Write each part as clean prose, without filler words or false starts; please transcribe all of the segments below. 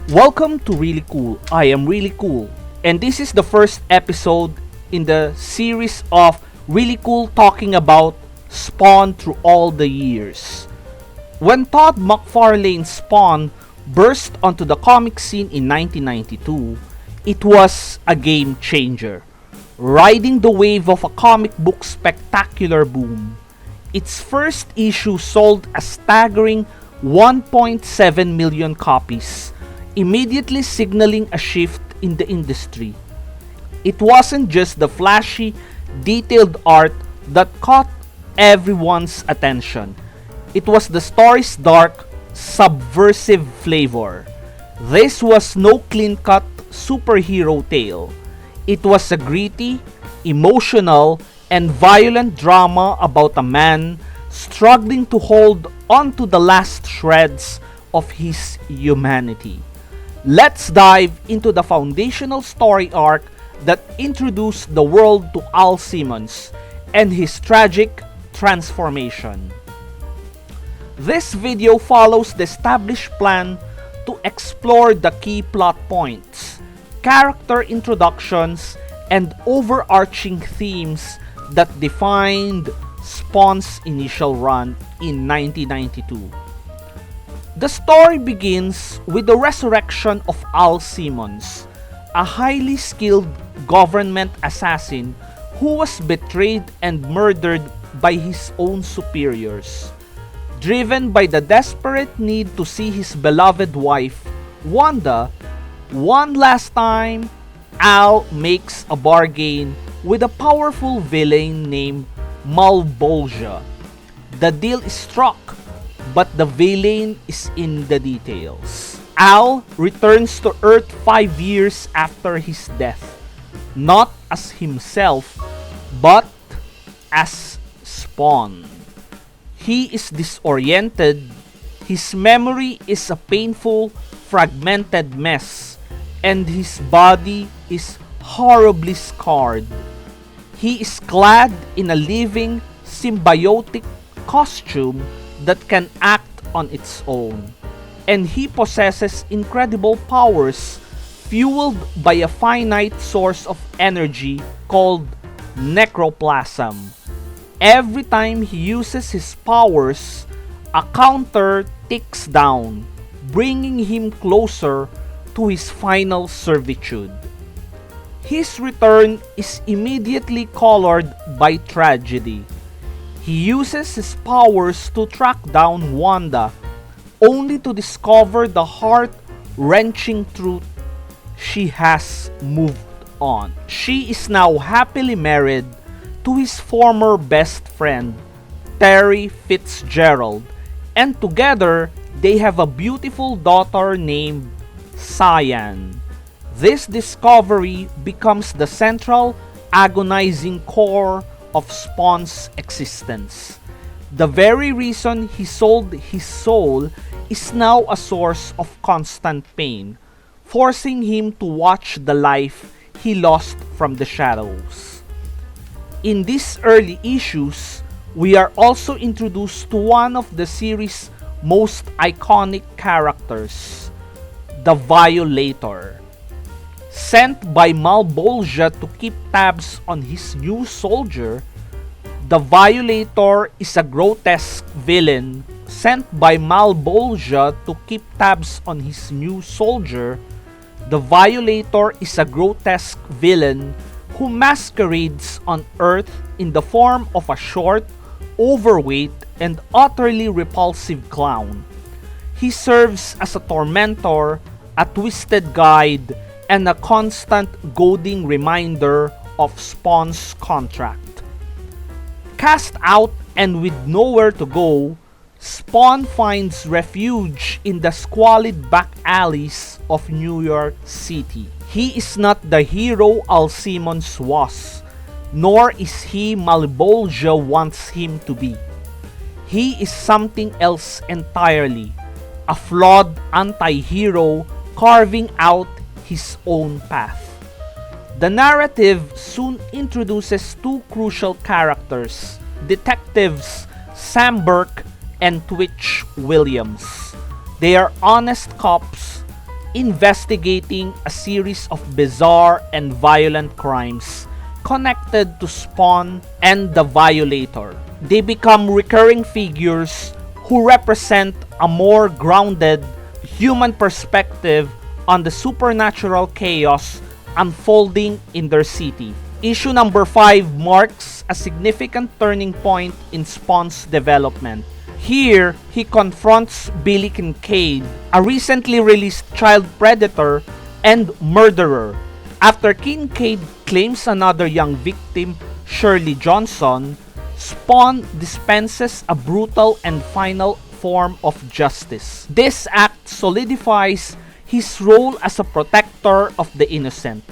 Welcome to Really Cool. I am Really Cool, and this is the first episode in the series of Really Cool talking about Spawn through all the years. When Todd McFarlane's Spawn burst onto the comic scene in 1992, it was a game changer, riding the wave of a comic book spectacular boom. Its first issue sold a staggering 1.7 million copies, immediately signaling a shift in the industry. It wasn't just the flashy, detailed art that caught everyone's attention. It was the story's dark, subversive flavor. This was no clean-cut superhero tale. It was a gritty, emotional, and violent drama about a man struggling to hold on to the last shreds of his humanity. Let's dive into the foundational story arc that introduced the world to Al Simmons and his tragic transformation. This video follows the established plan to explore the key plot points, character introductions, and overarching themes that defined Spawn's initial run in 1992. The story begins with the resurrection of Al Simmons, a highly skilled government assassin who was betrayed and murdered by his own superiors. Driven by the desperate need to see his beloved wife, Wanda, one last time, Al makes a bargain with a powerful villain named Malbolgia. The deal is struck, but the villain is in the details. Al returns to Earth 5 years after his death, not as himself, but as Spawn. He is disoriented, his memory is a painful, fragmented mess, and his body is horribly scarred. He is clad in a living, symbiotic costume that can act on its own, and he possesses incredible powers fueled by a finite source of energy called necroplasm. Every time he uses his powers, a counter ticks down, bringing him closer to his final servitude. His return is immediately colored by tragedy. He uses his powers to track down Wanda, only to discover the heart-wrenching truth: she has moved on. She is now happily married to his former best friend, Terry Fitzgerald, and together they have a beautiful daughter named Cyan. This discovery becomes the central, agonizing core of Spawn's existence. The very reason he sold his soul is now a source of constant pain, forcing him to watch the life he lost from the shadows. In these early issues, we are also introduced to one of the series' most iconic characters, the Violator. Sent by Malbolgia to keep tabs on his new soldier, the Violator is a grotesque villain sent by Malbolgia to keep tabs on his new soldier. The Violator is a grotesque villain who masquerades on Earth in the form of a short, overweight, and utterly repulsive clown. He serves as a tormentor, a twisted guide, and a constant goading reminder of Spawn's contract. Cast out and with nowhere to go, Spawn finds refuge in the squalid back alleys of New York City. He is not the hero Al Simmons was, nor is he Malbolgia wants him to be. He is something else entirely, a flawed anti-hero carving out his own path. The narrative soon introduces two crucial characters, detectives Sam Burke and Twitch Williams. They are honest cops investigating a series of bizarre and violent crimes connected to Spawn and the Violator. They become recurring figures who represent a more grounded human perspective on the supernatural chaos unfolding in their city. Issue number 5 marks a significant turning point in Spawn's development. Here, he confronts Billy Kincaid, a recently released child predator and murderer. After Kincaid claims another young victim, Shirley Johnson, Spawn dispenses a brutal and final form of justice. This act solidifies his role as a protector of the innocent,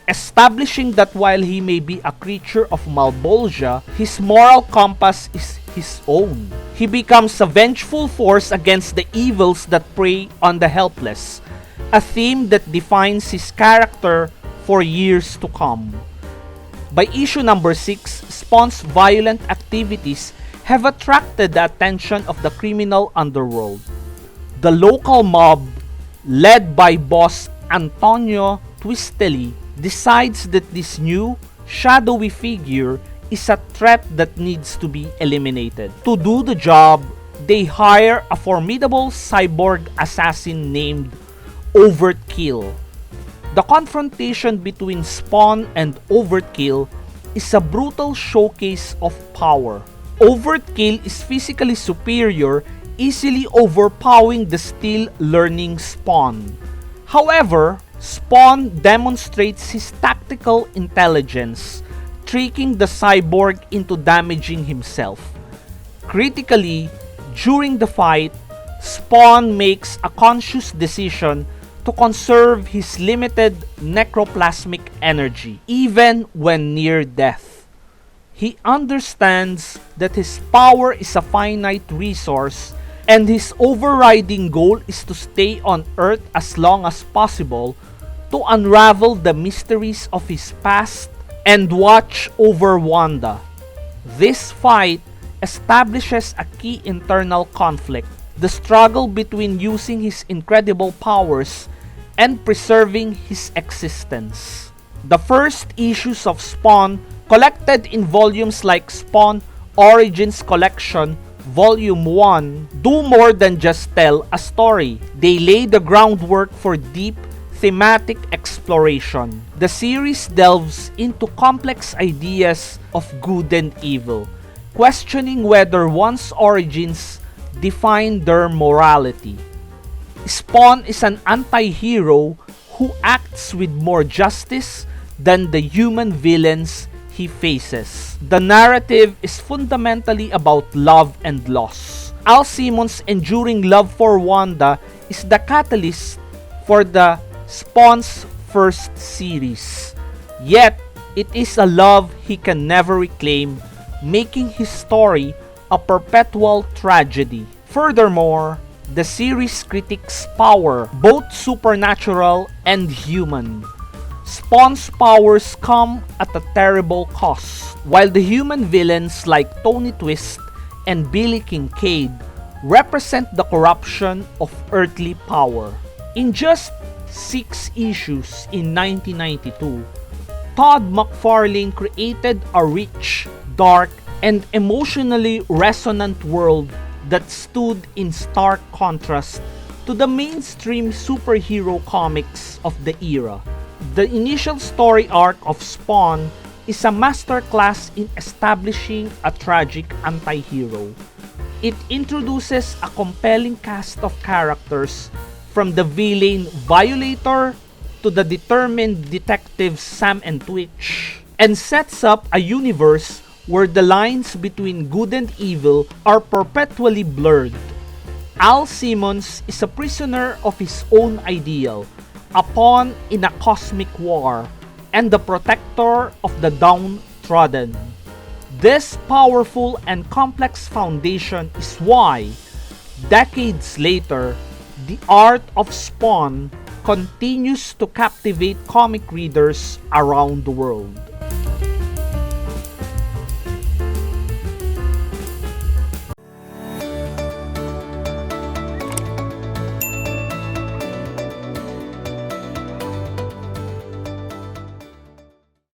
establishing that while he may be a creature of Malbolgia, his moral compass is his own. He becomes a vengeful force against the evils that prey on the helpless, a theme that defines his character for years to come. By issue number 6, Spawn's violent activities have attracted the attention of the criminal underworld. The local mob, led by boss Antonio Twistely, decides that this new, shadowy figure is a threat that needs to be eliminated. To do the job, they hire a formidable cyborg assassin named Overtkill. The confrontation between Spawn and Overtkill is a brutal showcase of power. Overtkill is physically superior, easily overpowering the still learning Spawn. However, Spawn demonstrates his tactical intelligence, tricking the cyborg into damaging himself. Critically, during the fight, Spawn makes a conscious decision to conserve his limited necroplasmic energy, even when near death. He understands that his power is a finite resource, and his overriding goal is to stay on Earth as long as possible to unravel the mysteries of his past and watch over Wanda. This fight establishes a key internal conflict, the struggle between using his incredible powers and preserving his existence. The first issues of Spawn, collected in volumes like Spawn Origins Collection Volume 1, do more than just tell a story. They lay the groundwork for deep thematic exploration. The series delves into complex ideas of good and evil, questioning whether one's origins define their morality. Spawn is an anti-hero who acts with more justice than the human villains he faces. The narrative is fundamentally about love and loss. Al Simmons' enduring love for Wanda is the catalyst for the Spawn's first series. Yet, it is a love he can never reclaim, making his story a perpetual tragedy. Furthermore, the series critiques power, both supernatural and human. Spawn's powers come at a terrible cost, while the human villains like Tony Twist and Billy Kincaid represent the corruption of earthly power. In just 6 issues in 1992, Todd McFarlane created a rich, dark, and emotionally resonant world that stood in stark contrast to the mainstream superhero comics of the era. The initial story arc of Spawn is a masterclass in establishing a tragic anti-hero. It introduces a compelling cast of characters, from the villain Violator to the determined detectives Sam and Twitch, and sets up a universe where the lines between good and evil are perpetually blurred. Al Simmons is a prisoner of his own ideal, a pawn in a cosmic war, and the protector of the downtrodden. This powerful and complex foundation is why, decades later, the art of Spawn continues to captivate comic readers around the world.